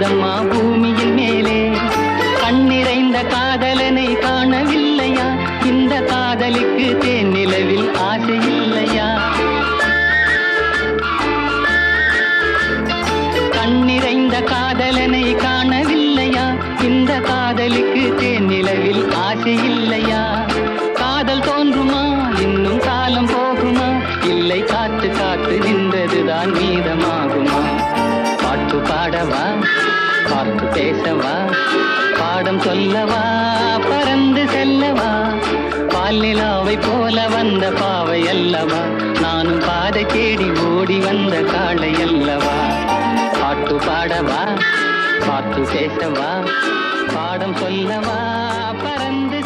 ஏதம்மா பூமியின் மேலே. கண்ணிறைந்த காதலனை காணவில்லையா? இந்த காதலிக்கு தேன் நிலவில் ஆசை இல்லையா? கண்ணிறைந்த காதலனை காணவில்லையா? இந்த காதலிக்கு தேன் நிலவில் ஆசை இல்லையா? காதல் தோன்றுமா? இன்னும் காலம் போகுமா? இல்லை, காத்து காத்து நின்றதுதான் மீதமாகுமா? பாட்டு பாடவா? பார்த்து பேசவா? பாடம் சொல்லவா? பறந்து செல்லவா? பால் நிலாவை போல வந்த பாவை அல்லவா? நானும் பாதை தேடி ஓடி வந்த காளை அல்லவா? பாட்டு பாடவா? பார்த்து பேசவா? பாடம் சொல்லவா? பறந்து